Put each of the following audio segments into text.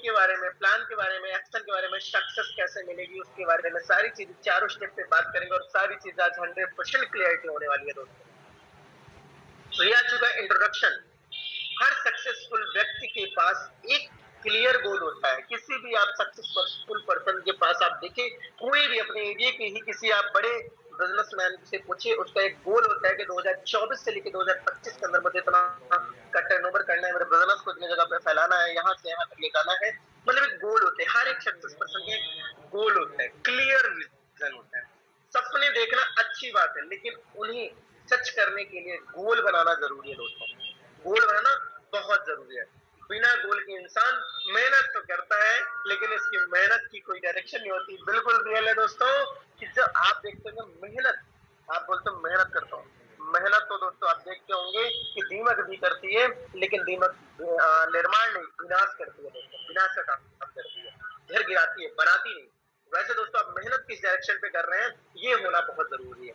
के बारे में, प्लान के बारे में, एक्शन के बारे में, सक्सेस कैसे मिलेगी उसके बारे में सारी चीजें चारों स्टेप पे बात करेंगे और सारी चीजें आज 100% क्लियरिटी होने वाली है दोस्तों। तो ये आ चुका है इंट्रोडक्शन। हर सक्सेसफुल व्यक्ति के पास एक क्लियर गोल होता है। किसी भी आप सक्सेसफुल पर्सन के पास आप देखें, कोई भी अपने एरिया के ही किसी आप बड़े बिजनेसमैन से पूछिए, उसका एक गोल होता है कि 2024 से लेकर 2025 के अंदर मुझे इतना का टर्नओवर करना है, मेरे बिजनेस को इतनी जगह पे फैलाना है, यहाँ से यहाँ तक ले जाना है। मतलब एक गोल होते हैं, हर एक सक्सेस पर्सन के गोल होते हैं, क्लियर विजन होता है। सपने देखना अच्छी बात है, लेकिन उन्हें सच करने के लिए गोल बनाना जरूरी है दोस्तों। गोल बनाना बहुत जरूरी है। बिना गोल के इंसान मेहनत तो करता है, लेकिन इसकी मेहनत की कोई डायरेक्शन नहीं होती। बिल्कुल रियल है दोस्तों कि जब आप देखते हैं मेहनत, आप बोलते हो मेहनत करता हूँ, मेहनत तो दोस्तों आप देखते होंगे कि दीमक भी करती है, लेकिन दीमक निर्माण नहीं, विनाश करती है दोस्तों, विनाश का काम करती है, घर गिराती है, बनाती नहीं। वैसे दोस्तों आप मेहनत किस डायरेक्शन पे कर रहे हैं, ये होना बहुत जरूरी है।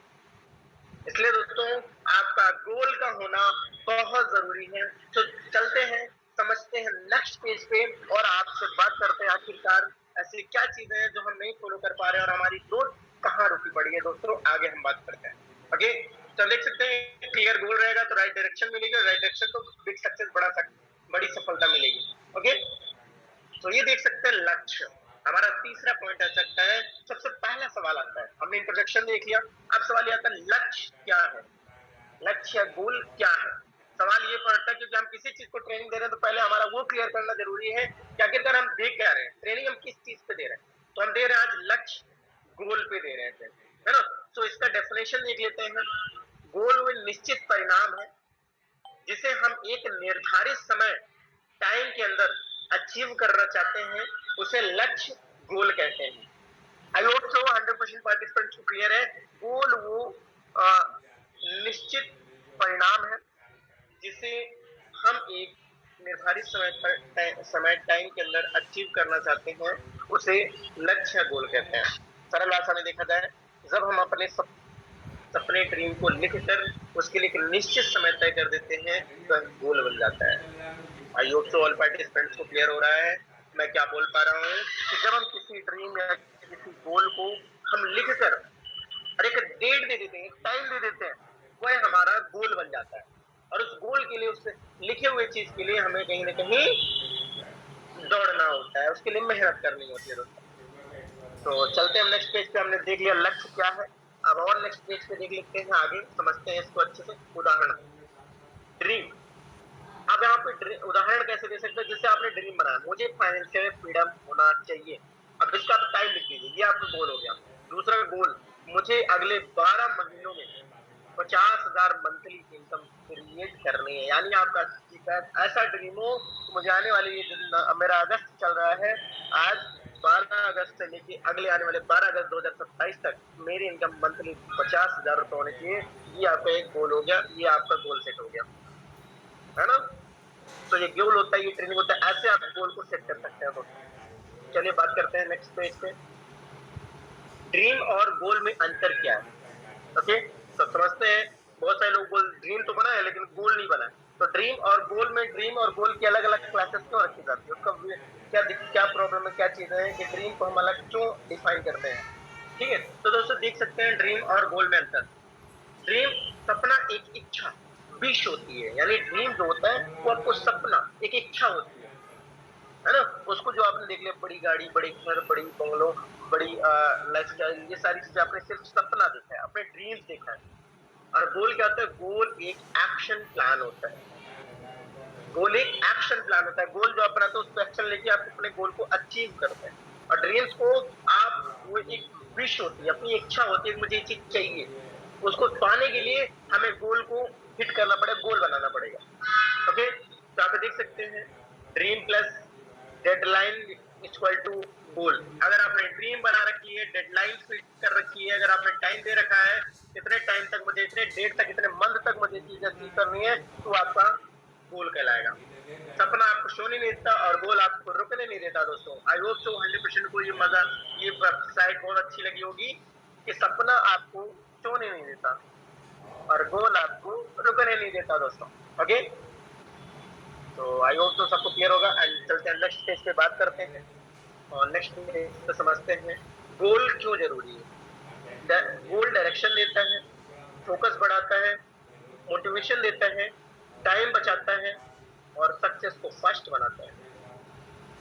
इसलिए दोस्तों आपका गोल का होना बहुत जरूरी है। तो चलते हैं, समझते हैं नेक्स्ट पेज पे और आपसे बात करते हैं आखिरकार ऐसी क्या चीजें हैं जो हम नहीं फॉलो कर पा रहे हैं और हमारी ग्रोथ कहाँ रुकी पड़ी है। दोस्तों आगे हम बात करते हैं। ओके, तो देख सकते हैं क्लियर गोल रहेगा तो राइट डायरेक्शन मिलेगी, राइट डायरेक्शन तो बिग सक्सेस, बड़ी सफलता मिलेगी। ओके, तो ये देख सकते हैं लक्ष्य, हमारा तीसरा पॉइंट आ सकता है। सबसे पहला सवाल आता है, हमने इंट्रोडक्शन देख लिया, अब सवाल ये आता है लक्ष्य क्या है, लक्ष्य गोल क्या है। सवाल ये पड़ता है क्योंकि हम किसी चीज को ट्रेनिंग दे रहे हैं तो पहले हमारा वो क्लियर करना जरूरी है कि आखिरकार हम दे क्या रहे हैं, ट्रेनिंग हम किस चीज पे दे रहे हैं। तो हम दे रहे हैं आज लक्ष्य, गोल पे दे रहे हैं, है ना। तो इसका डेफिनेशन देख लेते हैं। गोल वो निश्चित परिणाम है जिसे हम एक निर्धारित समय टाइम के अंदर अचीव करना चाहते हैं, उसे लक्ष्य गोल कहते हैं। आई होप सो 100% पार्टिसिपेंट्स को क्लियर है। गोल वो निश्चित परिणाम है जिसे हम एक निर्धारित समय टाइम के अंदर अचीव करना चाहते हैं, उसे लक्ष्य गोल कहते हैं। सरल भाषा में देखा जाए, जब हम अपने सपने ड्रीम को लिखकर उसके लिए एक निश्चित समय तय कर देते हैं तो गोल बन जाता है। I hope so all participants को क्लियर हो रहा है मैं क्या बोल पा रहा हूँ कि जब हम किसी ड्रीम या किसी गोल को हम लिखकर और एक डेट दे देते हैं, एक टाइम दे देते हैं, वह हमारा गोल बन जाता है। और उस गोल के लिए, उस लिखे हुए चीज के लिए हमें कहीं ना कहीं दौड़ना होता है, उसके लिए मेहनत करनी होती है दोस्तों। तो चलते हैं नेक्स्ट पेज पे, हमने देख लिया लक्ष्य क्या है। अब और नेक्स्ट पेज पे देख लेते हैं, आगे समझते हैं इसको अच्छे से। उदाहरण, ड्रीम। आप यहाँ पे उदाहरण कैसे दे सकते हैं, जिससे आपने ड्रीम बनाया, मुझे फाइनेंशियल फ्रीडम होना चाहिए। अब इसका आप टाइम लिख दीजिए, ये आपका गोल हो गया। दूसरा गोल, मुझे अगले 12 महीनों में 50,000 मंथली इनकम क्रिएट करनी है। यानी आपका ऐसा ड्रीम हो, मुझे आने वाली ये मेरा अगस्त चल रहा है, आज 12 अगस्त से लेके अगले आने वाले 12 अगस्त 2027 तक मेरी इनकम मंथली 50,000 रुपए होनी चाहिए। ये आपका एक गोल हो गया, ये आपका गोल सेट हो गया, है ना। तो ये गोल होता है, ये ट्रेनिंग होता है, ऐसे आप गोल को सेट कर सकते हैं दोस्तों। चलिए बात करते हैं नेक्स्ट पेज पे, ड्रीम और गोल में अंतर क्या है। ओके, तो समझते हैं। बहुत सारे लोग बोल ड्रीम तो बना है लेकिन गोल नहीं बना है। तो ड्रीम और गोल में, ड्रीम और गोल की अलग अलग क्लासेस क्यों रखी जाती है, उसका क्या क्या प्रॉब्लम है, क्या चीजें हैं कि ड्रीम को हम अलग क्यों डिफाइन करते हैं। ठीक है, तो दोस्तों देख सकते हैं ड्रीम और गोल में अंतर। ड्रीम सपना, एक इच्छा, विश होती है। यानी ड्रीम जो होता है वो आपको सपना, एक इच्छा होती है ना। उसको जो आपने देख लिया, बड़ी गाड़ी, बड़े घर, बड़ी बंगलो, बड़ी लाइफस्टाइल, ये सारी चीजें आपने सिर्फ सपना देखा है, आपने ड्रीम्स देखा है। और गोल क्या होता है, गोल एक एक्शन प्लान होता है। गोल एक एक्शन प्लान होता है, गोल जो आप बनाते हैं उस पर एक्शन लेके आप अपने गोल को अचीव करते हैं। और ड्रीम्स को आप, वो एक विश होती है, अपनी इच्छा होती है, मुझे ये चीज चाहिए, उसको पाने के लिए हमें गोल को हिट करना पड़ेगा, गोल बनाना पड़ेगा। ओके, तो आप देख सकते हैं dream plus deadline equal to goal. अगर आपने ड्रीम बना रखी है, डेडलाइन फिट कर रखी है, अगर आपने टाइम दे रखा है इतने टाइम तक मुझे, इतने डेट तक, इतने मंथ तक मुझे चीज अचीव करनी है, तो आपका गोल कहलाएगा। सपना आपको सोने नहीं देता और गोल आपको रुकने नहीं देता दोस्तों। आई होप सो 100% को ये मजा, ये साइड बहुत अच्छी लगी होगी कि सपना आपको सोने नहीं देता और गोल आपको रुकने नहीं देता दोस्तों। ओके, तो आई होप तो सबको क्लियर होगा। एंड चलते हैं नेक्स्ट पेज पे बात करते हैं और नेक्स्ट पेज पे समझते हैं गोल क्यों जरूरी है। गोल डायरेक्शन देता है, फोकस बढ़ाता है, मोटिवेशन देता है, टाइम बचाता है और सक्सेस को फास्ट बनाता है।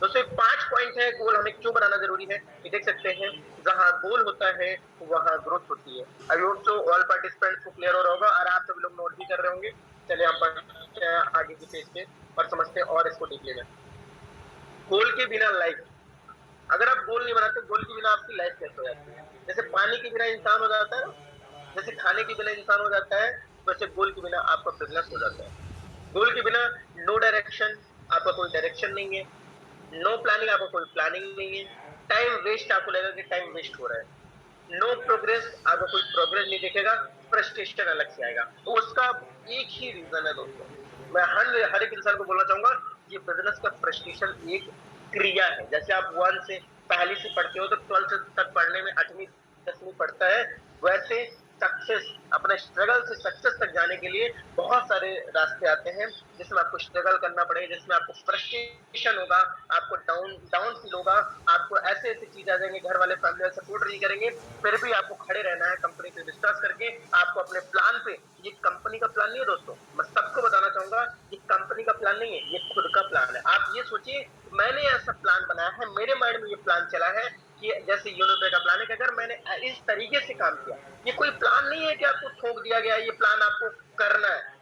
दोस्तों 5 पॉइंट है गोल हमें क्यों बनाना जरूरी है। ये देख सकते हैं, जहां गोल होता है वहां ग्रोथ होती है। I hope so all participants को क्लियर हो रहा होगा और आप सभी लोग नोट भी कर रहे होंगे। चलिए हम बढ़ते हैं आगे की पेज पे और समझते हैं और इसको डीपली में। गोल के बिना लाइफ, अगर आप गोल नहीं बनाते, गोल के बिना आपकी लाइफ कैसे हो जाती है। जैसे पानी के बिना इंसान हो जाता है ना, जैसे खाने के बिना इंसान हो जाता है, वैसे गोल के बिना आपका बिजनेस हो जाता है। गोल के बिना नो डायरेक्शन, आपका कोई डायरेक्शन नहीं है। नो प्लानिंग, आपका कोई प्लानिंग नहीं है। टाइम वेस्ट, आपको लगेगा कि टाइम वेस्ट हो रहा है। नो प्रोग्रेस, आपका कोई प्रोग्रेस नहीं दिखेगा। फ्रस्ट्रेशन अलग से आएगा। तो उसका एक ही रीजन है दोस्तों, मैं हर एक इंसान को बोलना चाहूंगा, ये बिजनेस का फ्रस्ट्रेशन एक क्रिया है। जैसे आप वन से पहली से पढ़ते हो तो 12th तक पढ़ने में 8वीं 10वीं पढ़ता है, वैसे सक्सेस, अपने स्ट्रगल से सक्सेस तक जाने के लिए बहुत सारे रास्ते आते हैं, जिसमें आपको स्ट्रगल करना पड़ेगा, जिसमें आपको फ्रस्ट्रेशन होगा, आपको डाउन डाउन फील होगा, आपको ऐसे ऐसी चीज आ जाएंगे, घर वाले फैमिली वाले सपोर्ट नहीं करेंगे, फिर भी आपको खड़े रहना है कंपनी पे विश्वास करके। आपको अपने प्लान पे, ये कंपनी का प्लान नहीं है दोस्तों, मैं सबको बताना चाहूंगा, ये कंपनी का प्लान नहीं है, ये खुद का प्लान है। आप ये सोचिए, मैंने ऐसा प्लान बनाया है, मेरे माइंड में ये प्लान चला है कि जैसे यूनिपे का प्लान है कि अगर मैंने इस तरीके से काम किया, ये कोई प्लान नहीं है कि आपको थोक दिया गया, ये प्लान आपको करना है।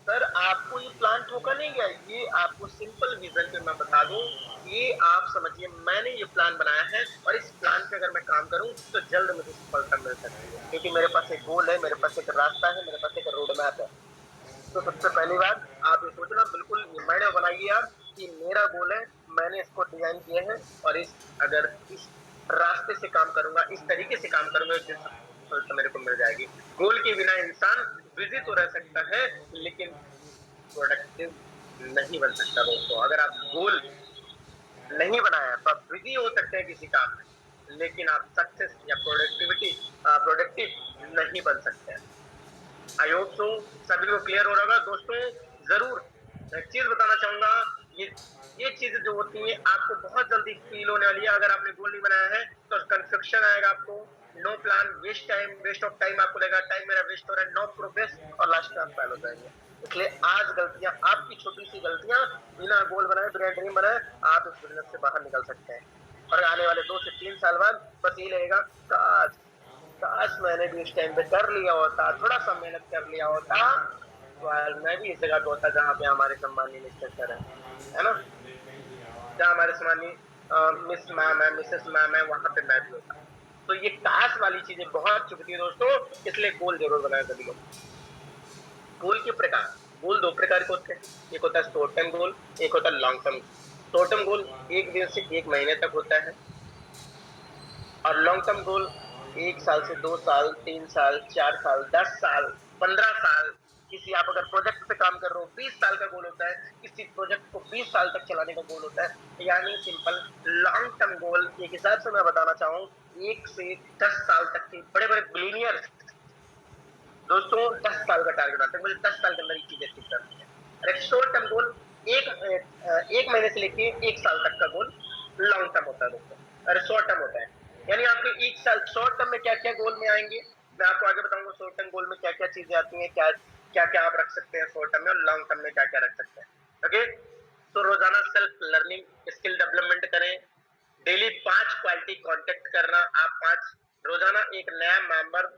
सर आपको ये प्लान ठोका नहीं गया, ये आपको सिंपल विजन पे मैं बता दूं, ये आप समझिए मैंने ये प्लान बनाया है और इस प्लान पे अगर मैं काम करूं तो जल्द मुझे सफलता मिल सकती है, क्योंकि मेरे पास एक गोल है, मेरे पास एक रास्ता है, मेरे पास एक रोड मैप है। तो सबसे पहली बात आप ये सोचना, बिल्कुल ये मैंने बनाइए आप कि मेरा गोल है, मैंने इसको डिजाइन किया है और अगर इस रास्ते से काम करूंगा, इस तरीके से काम करूंगा, एक दिन सफलता मेरे को मिल जाएगी। गोल के बिना इंसान बिजी तो रह सकता है लेकिन प्रोडक्टिव नहीं बन सकता दोस्तों। अगर आप गोल नहीं बनाया तो आप बिजी हो सकते हैं किसी काम में, लेकिन आप सक्सेस या प्रोडक्टिव नहीं बन सकते हैं। आई होप सो सभी को क्लियर हो रहा होगा दोस्तों। जरूर एक चीज बताना चाहूंगा, ये ये चीजें जो होती है आपको बहुत जल्दी फील होने वाली है। अगर आपने गोल नहीं बनाया है तो कंफ्यूजन आएगा आपको, no plan, waste time, waste of time, आपको लगेगा टाइम मेरा वेस्ट हो रहा है, नो प्रोग्रेस और लास्ट में आप फेल हो जाएंगे। इसलिए आज गलतियां, आपकी छोटी सी गलतियां, बिना गोल बनाए, बिना ड्रीम बनाए आप इस बिजनेस से बाहर निकल सकते हैं। और आने वाले 2 से 3 साल बाद बस ये लगेगा, काश काश मैंने भी उस टाइम पे कर लिया होता, थोड़ा सा मेहनत कर लिया होता, तो आज मैं भी इस जगह पे होता जहाँ पे हमारे सम्मानीय मिस्टर सर है ना, जहाँ हमारे सम्मानीय मिस मैम है, मिसेस मैम है, वहां पे मैं भी होता। तो ये काश वाली चीजें बहुत चुभती है दोस्तों, इसलिए गोल जरूर बनाए सभी लोग। गोल के प्रकार, गोल 2 प्रकार के होते हैं, एक होता है शॉर्ट टर्म गोल, एक होता है long term. Short term goal 1 दिन से 1 महीने तक होता है और लॉन्ग टर्म गोल 1 साल से 2 साल, 3 साल, 4 साल, 10 साल, 15 साल। किसी आप अगर प्रोजेक्ट पे काम कर रहे हो 20 साल का गोल होता है, किसी प्रोजेक्ट को 20 साल तक चलाने का गोल होता है। यानी सिंपल लॉन्ग टर्म गोल एक हिसाब से मैं बताना चाहूँ, 1 से 10 साल तक के बड़े बड़े बिलीनियर दोस्तों 10 साल का टारगेट आता है, मुझे 10 साल के अंदर ये चीजें अचीव करनी है। और एक शॉर्ट टर्म गोल एक महीने से लेके 1 साल तक का गोल लॉन्ग टर्म होता है दोस्तों, और शॉर्ट टर्म होता है। यानी आपके 1 साल शॉर्ट टर्म में क्या क्या गोल में आएंगे, मैं आपको आगे बताऊंगा शॉर्ट टर्म गोल में क्या क्या चीजें आती हैं, क्या क्या क्या आप रख सकते हैं शॉर्ट टर्म में, और लॉन्ग टर्म में क्या क्या रख सकते हैं। ओके, तो रोजाना सेल्फ लर्निंग स्किल डेवलपमेंट करें, डेली 5 क्वालिटी कांटेक्ट करना, आप 5 रोजाना एक नया मेंबर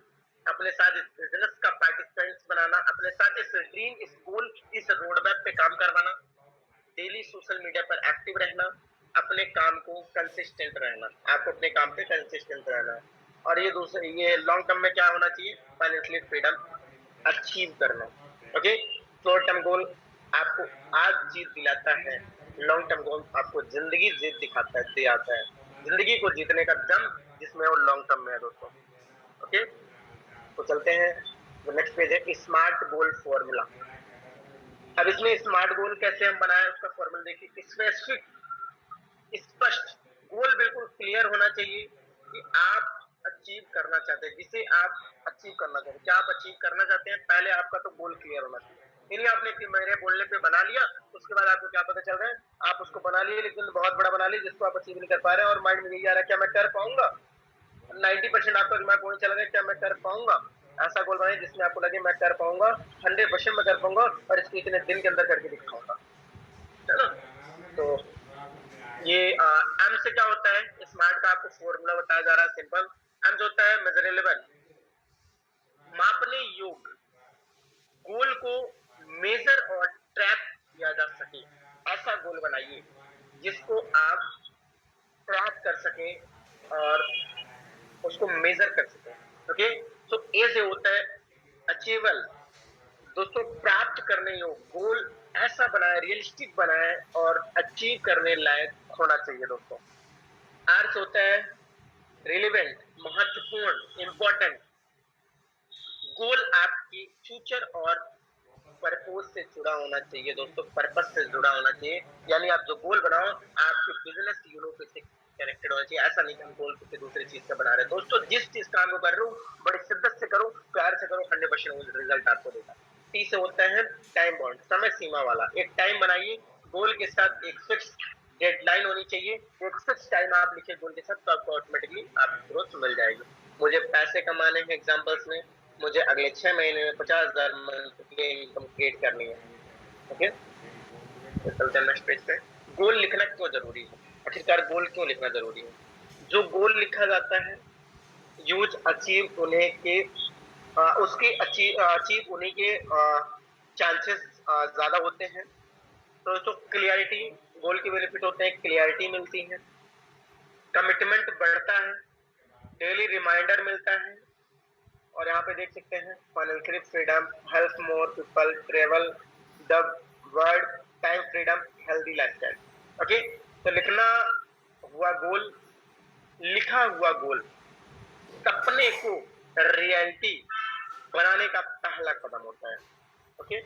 अपने साथ इस बिजनेस का पार्टिसिपेंट्स बनाना, अपने साथ इस ड्रीम, इस गोल, इस रोड मैप पे काम करवाना, डेली सोशल मीडिया पर एक्टिव रहना, अपने काम को कंसिस्टेंट रहना, आपको अपने काम पे कंसिस्टेंट रहना है। और ये दूसरे, ये लॉन्ग टर्म में क्या होना चाहिए, फाइनेंशियली फ्रीडम अचीव करना। ओके, शॉर्ट टर्म गोल आपको आज जीत दिलाता है, लॉन्ग टर्म गोल आपको जिंदगी जीत दिखाता है, दे आता है जिंदगी को जीतने का दम, जिसमें वो लॉन्ग टर्म में है दोस्तों। ओके, तो चलते हैं, जो नेक्स्ट पेज है स्मार्ट गोल फॉर्मूला। अब इसमें स्मार्ट गोल कैसे हम बनाए उसका फॉर्मूला देखिए। स्पेसिफिक, स्पष्ट गोल बिल्कुल क्लियर होना चाहिए कि आप अचीव करना चाहते हैं, जिसे आप अचीव करना चाहते हैं, क्या आप अचीव करना चाहते हैं, पहले आपका तो गोल क्लियर होना चाहिए। यानी आपने मेरे बोलने पे बना लिया, उसके बाद आपको क्या पता चल रहा है, आप उसको बना लिए लेकिन बहुत बड़ा बना लिया जिसको आप अचीव नहीं कर पा रहे हैं, और माइंड में यही आ रहा है क्या मैं कर पाऊंगा। 90% आपका दिमाग वही चला गया क्या मैं कर पाऊंगा। ऐसा गोल बनाइए जिसमें आपको लगे मैं कर पाऊंगा, 100% मैं कर पाऊंगा और इसको इतने दिन के अंदर करके दिखाऊंगा, है ना। तो ये एम से क्या होता है, स्मार्ट का आपको फॉर्मूला बताया जा रहा है सिंपल। एम जो होता है मेजरेबल, मापने योग्य, गोल को मेजर और ट्रैक किया जा सके, ऐसा गोल बनाइए जिसको आप ट्रैक कर सके और उसको मेजर कर सके। ओके, तो ए से होता है अचीवेबल, दोस्तों प्राप्त करने योग्य गोल ऐसा बनाए, रियलिस्टिक बनाए और अचीव करने लायक होना चाहिए दोस्तों। आर से होता है रिलेवेंट, महत्वपूर्ण, इंपॉर्टेंट, गोल आपकी फ्यूचर और पर्पस से जुड़ा होना चाहिए दोस्तों, पर्पस से जुड़ा होना चाहिए। यानी आप जो गोल बनाओ आपके बिजनेस यूनो से कनेक्टेड होना चाहिए। ऐसा नहीं कि हम गोल किसी दूसरी चीज का बना रहे हैं दोस्तों, जिस चीज काम को कर रहे हो बड़ी शिद्दत से करो, प्यार से करो, 100% रिजल्ट आपको देगा। टी से होता है टाइम बॉन्ड, समय सीमा वाला, एक टाइम बनाइए गोल के साथ, एक फिक्स डेडलाइन होनी चाहिए, एक फिक्स टाइम आप लिखिए गोल के साथ, तो आपको ऑटोमेटिकली आपकी ग्रोथ मिल जाएगी। मुझे पैसे कमाने हैं एग्जाम्पल्स में, मुझे अगले 6 महीने में 50,000 मंथली इनकम क्रिएट करनी है। ओके, तो चलते हैं नेक्स्ट पेज पे। गोल लिखना क्यों जरूरी है, आखिरकार गोल क्यों लिखना जरूरी है। जो गोल लिखा जाता है यूज अचीव होने के उसके अचीव होने के चांसेस ज्यादा होते हैं। तो क्लियरिटी, गोल के बेनिफिट होते हैं, क्लियरिटी मिलती है, कमिटमेंट बढ़ता है, डेली रिमाइंडर मिलता है, और यहाँ पे देख सकते हैं financial freedom, help more people, travel the world, time freedom, healthy lifestyle. Okay, तो लिखना हुआ गोल, लिखा हुआ गोल सपने को रियलिटी बनाने का पहला कदम होता है। ओके,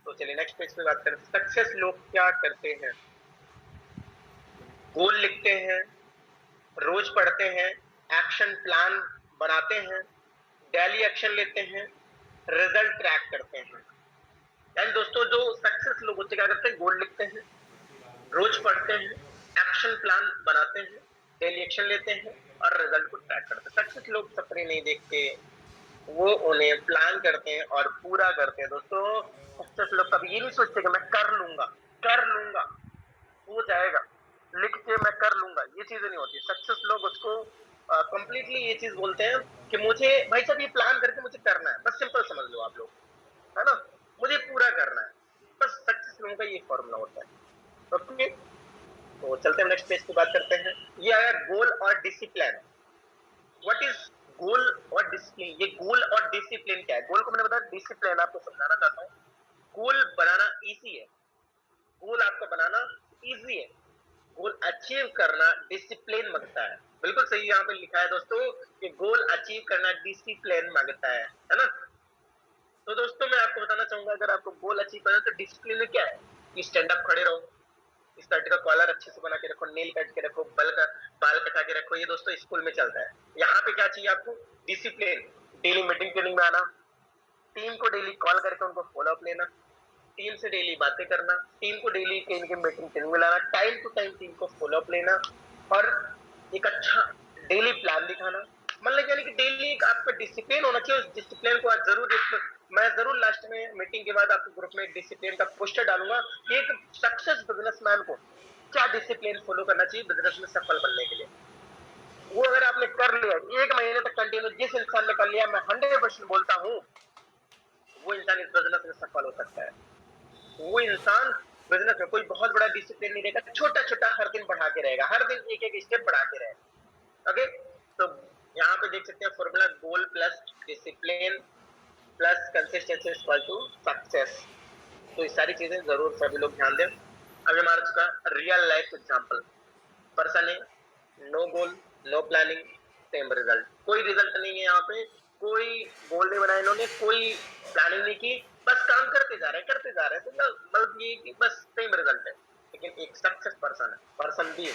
तो चलिए नेक्स्ट पेज पे बात करें। सक्सेस लोग क्या करते हैं, गोल लिखते हैं, रोज पढ़ते हैं, एक्शन प्लान बनाते हैं, डेली एक्शन लेते हैं, रिजल्ट ट्रैक करते हैं। यानी दोस्तों जो सक्सेस लोग होते क्या करते हैं, गोल लिखते हैं, रोज पढ़ते हैं, एक्शन प्लान बनाते हैं, डेली एक्शन लेते हैं और रिजल्ट को ट्रैक करते हैं। सक्सेस लोग सपने नहीं देखते, वो उन्हें प्लान करते हैं और पूरा करते हैं। दोस्तों सक्सेस लोग कभी ये नहीं सोचते कि मैं कर लूंगा, हो जाएगा, लिख के मैं कर लूंगा, ये चीजें नहीं होती। सक्सेस लोग उसको कंप्लीटली ये चीज बोलते हैं कि मुझे भाई साहब ये प्लान करके मुझे करना है, बस सिंपल समझ लो आप लोग, है ना, मुझे पूरा करना है, बस सक्सेस लोगों का ये फॉर्मूला होता है। ओके, तो चलते हैं नेक्स्ट पेज की बात करते हैं। ये आया गोल और डिसिप्लिन। व्हाट इज गोल और डिसिप्लिन, ये गोल और डिसिप्लिन क्या है। गोल को मैंने बताया, डिसिप्लिन आपको समझाना चाहता हूँ। गोल बनाना इजी है, गोल आपका बनाना इजी है, गोल अचीव करना डिसिप्लिन मांगता है। बिल्कुल सही यहाँ पे लिखा है दोस्तों कि गोल अचीव करना डिसिप्लिन मांगता है ना। तो दोस्तों मैं आपको बताना चाहूंगा, अगर आपको गोल अचीव करना तो डिसिप्लिन क्या है कि स्टैंड अप खड़े रहो, स्कर्ट का कॉलर अच्छे से बना के रखो, नेल कट के रखो, बाल कटा के रखो, ये दोस्तों स्कूल में चलता है। यहाँ पे क्या चाहिए आपको, डिसिप्लिन, डेली मीटिंग ट्रेनिंग में आना, टीम को डेली कॉल करके उनको फॉलो अप लेना, टीम से डेली बातें करना, टीम को डेली कहीं कहीं मीटिंग ट्रेनिंग में लाना, टाइम टू टाइम टीम को फॉलो अप लेना और एक अच्छा डेली प्लान दिखाना। मतलब यानी कि डेली एक आपका डिसिप्लिन होना चाहिए। उस डिसिप्लिन को आज जरूर मैं जरूर लास्ट में मीटिंग के बाद आपके ग्रुप में एक डिसिप्लिन का पोस्टर डालूंगा कि एक सक्सेस बिजनेसमैन को क्या डिसिप्लिन फॉलो करना चाहिए बिजनेस में सफल बनने के लिए। वो अगर आपने कर लिया 1 महीने तक कंटिन्यू, जिस इंसान ने कर लिया, मैं 100% बोलता हूँ वो इंसान इस बिजनेस में सफल हो सकता है। वो इंसान बिजनेस में कोई बहुत बड़ा डिसिप्लिन नहीं रहेगा, छोटा छोटा हर दिन बढ़ा के रहेगा, हर दिन एक एक स्टेप बढ़ा के रहेगा। ओके, तो यहाँ पे देख सकते हैं formula, goal plus discipline plus consistency equal to success. तो ये सारी चीजें जरूर सभी लोग ध्यान दें। अभी हमारा चुका रियल लाइफ एग्जांपल, पर्सन है, नो गोल, नो प्लानिंग, सेम रिजल्ट। कोई रिजल्ट नहीं है यहाँ पे, कोई गोल नहीं बनाया इन्होंने, कोई प्लानिंग नहीं की, बस काम करते जा रहे हैं, तो मतलब ये कि बस सेम रिजल्ट है। लेकिन एक सक्सेस पर्सन है, पर्सन भी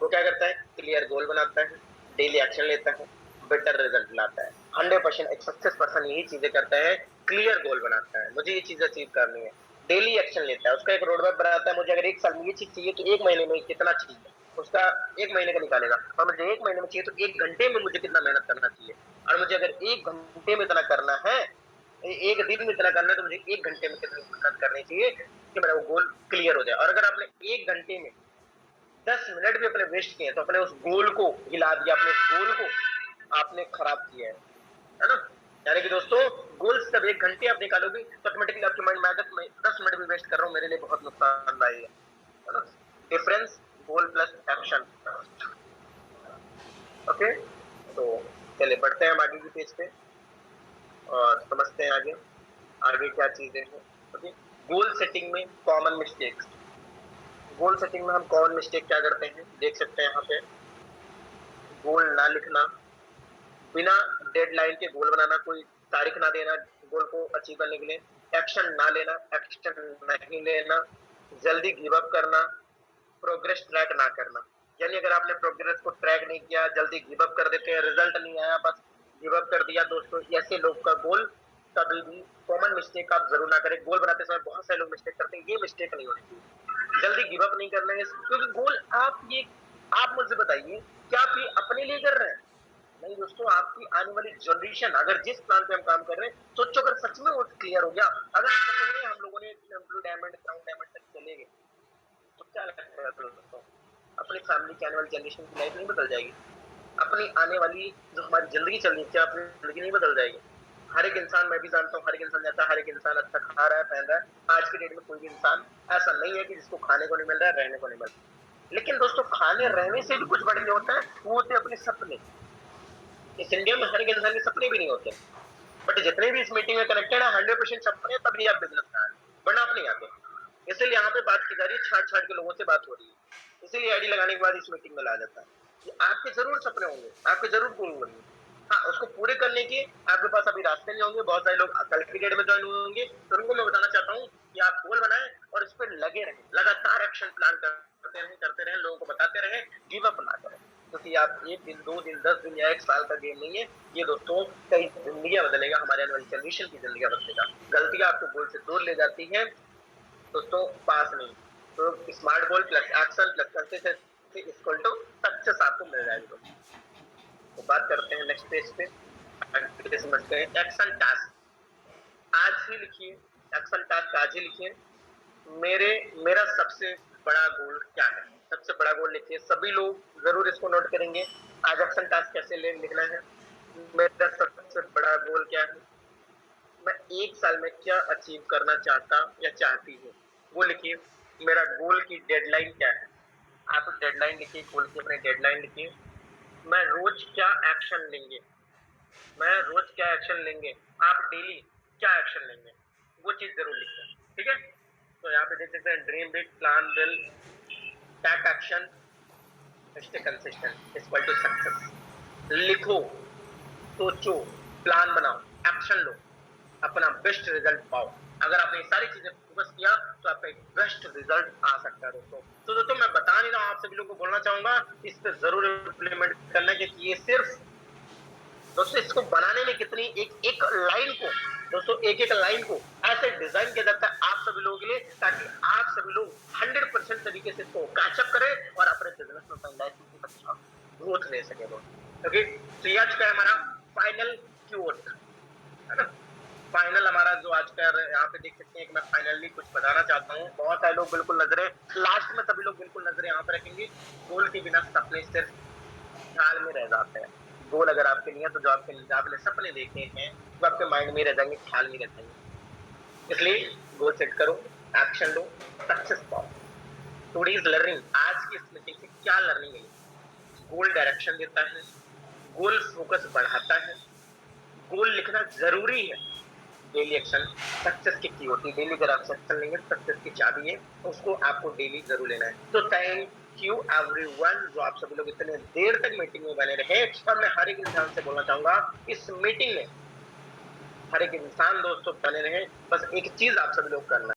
वो क्या करता है, क्लियर गोल बनाता है, डेली एक्शन लेता है, बेटर रिजल्ट लाता है। 100% एक सक्सेस पर्सन यही चीजें करता है, क्लियर गोल बनाता है, मुझे ये चीज अचीव करनी है, डेली एक्शन लेता है, उसका एक रोड मैप बनाता है, मुझे अगर 1 साल में ये चीज चाहिए तो 1 महीने में कितना चाहिए, उसका 1 महीने का निकालेगा, और मुझे 1 महीने में चाहिए तो 1 घंटे में मुझे कितना मेहनत करना चाहिए, और मुझे अगर 1 घंटे में इतना करना है, 1 दिन में इतना करना है, तो मुझे 1 घंटे में कितनी मेहनत करनी चाहिए कि मेरा वो गोल क्लियर हो जाए। और अगर आपने 1 घंटे में 10 मिनट भी अपने वेस्ट किए तो अपने उस गोल को हिला दिया, अपने उस गोल को आपने खराब किया है ना? यानी कि दोस्तों, गोल्स जब 1 घंटे आप निकालोगे तो ऑटोमेटिकली आपके माइंड में आएगा कि मैं 10 मिनट भी वेस्ट कर रहा हूँ, मेरे लिए बहुत नुकसानदायी है ना? डिफरेंस गोल प्लस एक्शन। ओके, तो चलिए बढ़ते हैं हम आगे की पेज पे और समझते हैं आगे आगे क्या चीजें हैं। ओके, गोल सेटिंग में कॉमन मिस्टेक्स। गोल सेटिंग में हम कॉमन मिस्टेक क्या करते हैं, देख सकते हैं यहाँ पे। गोल ना लिखना, बिना डेडलाइन के गोल बनाना, कोई तारीख ना देना गोल को अचीव करने के लिए, एक्शन ना लेना, एक्शन नहीं लेना, जल्दी गिव अप करना, प्रोग्रेस ट्रैक ना करना। यानी अगर आपने प्रोग्रेस को ट्रैक नहीं किया, जल्दी गिव अप कर देते हैं, रिजल्ट नहीं आया, बस गिव अप कर दिया दोस्तों, ऐसे लोग का गोल कभी भी कॉमन मिस्टेक आप जरूर ना करें। गोल बनाते समय बहुत सारे लोग मिस्टेक करते हैं, ये मिस्टेक नहीं होनी चाहिए। जल्दी गिव अप नहीं करना है, क्योंकि गोल आप मुझे बताइए, क्या आप ये अपने लिए कर रहे हैं? नहीं दोस्तों, आपकी आने वाली जनरेशन, अगर जिस प्लान पे हम काम कर रहे हैं, सोचो अगर सच में वो क्लियर हो गया, अगर सच में हम लोगों ने ब्लू डायमंड क्राउन डायमंड तक चले गए, तो क्या लगता है दोस्तों, अपनी फैमिली की आने वाली जनरेशन की लाइफ नहीं बदल जाएगी? अपनी आने वाली जो हमारी जिंदगी चल रही है, क्या अपनी जिंदगी नहीं बदल जाएगी? हर एक इंसान, मैं भी जानता हूँ, हर एक इंसान चाहता है हर एक इंसान अच्छा खा रहा है, पहन रहा है। आज की डेट में कोई भी इंसान ऐसा नहीं है कि जिसको खाने को नहीं मिल रहा है, रहने को नहीं मिल रहा है। लेकिन दोस्तों, खाने रहने से भी कुछ बड़े होता है, वो होते हैं अपने सपने। इस इंडिया में हर एक इंसान के सपने भी नहीं होते, बट जितने भी इस मीटिंग में कनेक्टेड है 100% सपने, तभी आप बिजनेस में आए, वरना आप नहीं आते। इसलिए यहाँ पे बात की जा रही है, छाट छाट के लोगों से बात हो रही है, इसीलिए आईडी लगाने के बाद इस मीटिंग में लाया जाता है कि आपके जरूर सपने होंगे, आपके जरूर गोल होंगे, हाँ, उसको पूरे करने के आपके पास अभी रास्ते नहीं होंगे। बहुत सारे लोग कल की डेट में ज्वाइन हुए होंगे, तो उनको मैं बताना चाहता हूँ कि आप गोल बनाएं और इस पर लगे रहें, लगातार एक्शन प्लान करते रहें, लोगों को बताते रहें, गिव अप ना करें, क्योंकि आप 1 दिन 2 दिन 10 दिन या 1 साल का गेम नहीं है ये दोस्तों, कई जिंदगियां बदलेगा, हमारे आने वाली जनरेशन की जिंदगियां बदलेगा। गलतियां आपको गोल से दूर ले जाती है दोस्तों, पास नहीं। तो smart goal plus action plus consistency equal to success आपको मिल जाएगी दोस्तों। तो बात करते हैं नेक्स्ट पेज पे, आगे समझते हैं एक्शन टास्क। आज ही लिखिए, एक्शन टास्क आज ही लिखिए। मेरा सबसे बड़ा गोल क्या है, सबसे बड़ा गोल लिखिए, सभी लोग जरूर इसको नोट करेंगे। आज एक्शन टास्क कैसे लिखना है, मेरा सबसे बड़ा गोल क्या है, मैं 1 साल में क्या अचीव करना चाहता या चाहती हूँ, वो लिखिए। मेरा गोल की डेडलाइन क्या है, आप डेडलाइन लिखिए, गोल की अपनी डेडलाइन लिखिए। मैं रोज क्या एक्शन लेंगे, मैं रोज क्या एक्शन लेंगे, आप डेली क्या एक्शन लेंगे, वो चीज जरूर लिखें, ठीक है? तो यहाँ पे देख सकते हैं, dream big, plan well, take action, stay consistent equal to success. लिखो, सोचो, प्लान बनाओ, एक्शन लो, अपना बेस्ट रिजल्ट पाओ। अगर आपने ये सारी चीजें फोकस किया तो आपका एक बेस्ट रिजल्ट आ सकता है दोस्तों। तो दोस्तों, मैं बता नहीं रहा हूँ, आप सभी लोगों को बोलना चाहूंगा, इस पे जरूर इम्प्लीमेंट करना, क्योंकि ये सिर्फ दोस्तों, इसको बनाने में कितनी एक एक लाइन को दोस्तों, एक एक लाइन को ऐसे डिजाइन किया जाता है आप सभी लोगों के लिए, ताकि आप सभी लोग 100% तरीके से इसको कैचअप करें और अपने बिजनेस में अपनी लाइफ में अच्छा ग्रोथ ले सके दोस्तों। ओके, तो ये आज का है हमारा फाइनल क्यूट, है ना? फाइनल हमारा जो आज का यहाँ पे देख सकते हैं कि मैं फाइनली कुछ बताना चाहता हूँ। बहुत सारे लोग बिल्कुल नजरें लास्ट में, सभी लोग बिल्कुल नजरें यहाँ पे रखेंगे। गोल के बिना सपने सिर्फ ख्याल में रह जाते हैं। गोल अगर आपके लिए है तो जो आपने सपने देखे हैं वो आपके माइंड में रह जाएंगे, ख्याल में रह जाएंगे। इसलिए गोल सेट करो, एक्शन लो, सक्सेस पाओ। टुडेज लर्निंग, आज की इस मीटिंग से क्या लर्निंग है? गोल डायरेक्शन देता है, गोल फोकस बढ़ाता है, गोल लिखना जरूरी है। डेली एक्शन सक्सेस की होती है, डेली अगर आप एक्शन लेंगे तो सक्सेस की चाबी है, उसको आपको डेली जरूर लेना है। तो थैंक यू एवरीवन, जो आप सभी लोग इतने देर तक मीटिंग में बने रहे। और मैं हर एक इंसान से बोलना चाहूंगा, इस मीटिंग में हर एक इंसान दोस्तों बने रहे, बस एक चीज आप सभी लोग करना